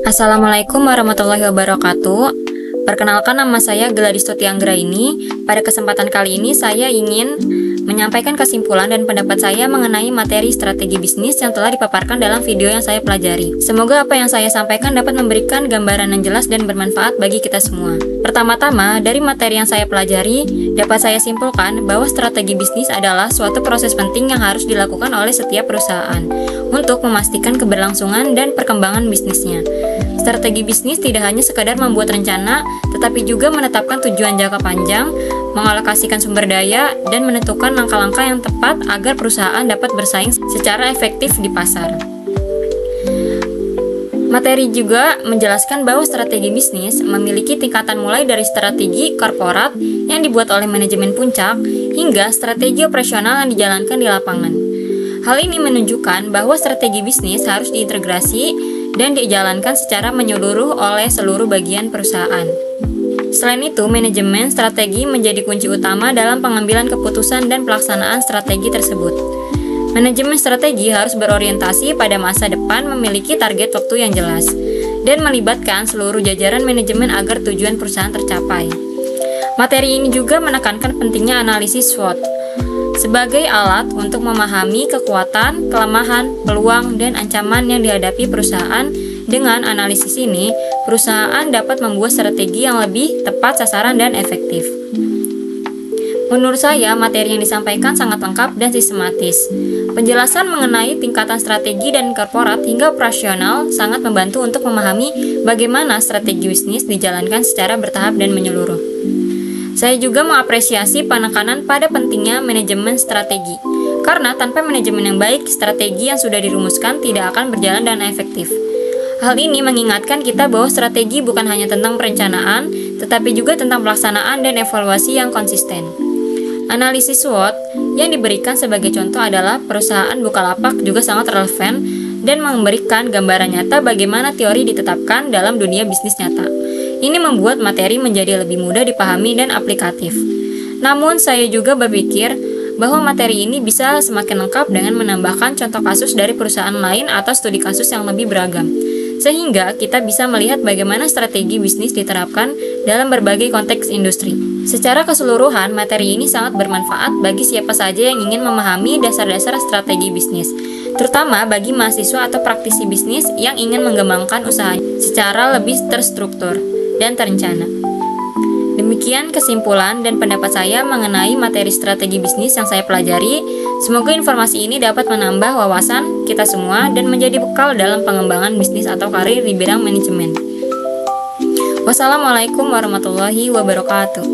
Assalamualaikum warahmatullahi wabarakatuh. Perkenalkan, nama saya Gladys Tuti-Anggraini. Pada kesempatan kali ini saya ingin menyampaikan kesimpulan dan pendapat saya mengenai materi strategi bisnis yang telah dipaparkan dalam video yang saya pelajari. Semoga apa yang saya sampaikan dapat memberikan gambaran yang jelas dan bermanfaat bagi kita semua. Pertama-tama, dari materi yang saya pelajari, dapat saya simpulkan bahwa strategi bisnis adalah suatu proses penting yang harus dilakukan oleh setiap perusahaan untuk memastikan keberlangsungan dan perkembangan bisnisnya. Strategi bisnis tidak hanya sekadar membuat rencana, tetapi juga menetapkan tujuan jangka panjang, mengalokasikan sumber daya, dan menentukan langkah-langkah yang tepat agar perusahaan dapat bersaing secara efektif di pasar. Materi juga menjelaskan bahwa strategi bisnis memiliki tingkatan mulai dari strategi korporat yang dibuat oleh manajemen puncak hingga strategi operasional yang dijalankan di lapangan. Hal ini menunjukkan bahwa strategi bisnis harus diintegrasi dan dijalankan secara menyeluruh oleh seluruh bagian perusahaan. Selain itu, manajemen strategi menjadi kunci utama dalam pengambilan keputusan dan pelaksanaan strategi tersebut. Manajemen strategi harus berorientasi pada masa depan, memiliki target waktu yang jelas, dan melibatkan seluruh jajaran manajemen agar tujuan perusahaan tercapai. Materi ini juga menekankan pentingnya analisis SWOT sebagai alat untuk memahami kekuatan, kelemahan, peluang, dan ancaman yang dihadapi perusahaan. Dengan analisis ini, perusahaan dapat membuat strategi yang lebih tepat sasaran dan efektif. Menurut saya, materi yang disampaikan sangat lengkap dan sistematis. Penjelasan mengenai tingkatan strategi dan korporat hingga operasional sangat membantu untuk memahami bagaimana strategi bisnis dijalankan secara bertahap dan menyeluruh. Saya juga mengapresiasi penekanan pada pentingnya manajemen strategi, karena tanpa manajemen yang baik, strategi yang sudah dirumuskan tidak akan berjalan dan efektif. Hal ini mengingatkan kita bahwa strategi bukan hanya tentang perencanaan, tetapi juga tentang pelaksanaan dan evaluasi yang konsisten. Analisis SWOT yang diberikan sebagai contoh adalah perusahaan Bukalapak juga sangat relevan dan memberikan gambaran nyata bagaimana teori ditetapkan dalam dunia bisnis nyata. Ini membuat materi menjadi lebih mudah dipahami dan aplikatif. Namun, saya juga berpikir bahwa materi ini bisa semakin lengkap dengan menambahkan contoh kasus dari perusahaan lain atau studi kasus yang lebih beragam, sehingga kita bisa melihat bagaimana strategi bisnis diterapkan dalam berbagai konteks industri. Secara keseluruhan, materi ini sangat bermanfaat bagi siapa saja yang ingin memahami dasar-dasar strategi bisnis, terutama bagi mahasiswa atau praktisi bisnis yang ingin mengembangkan usaha secara lebih terstruktur dan terencana. Demikian kesimpulan dan pendapat saya mengenai materi strategi bisnis yang saya pelajari. Semoga informasi ini dapat menambah wawasan kita semua dan menjadi bekal dalam pengembangan bisnis atau karir di bidang manajemen. Wassalamualaikum warahmatullahi wabarakatuh.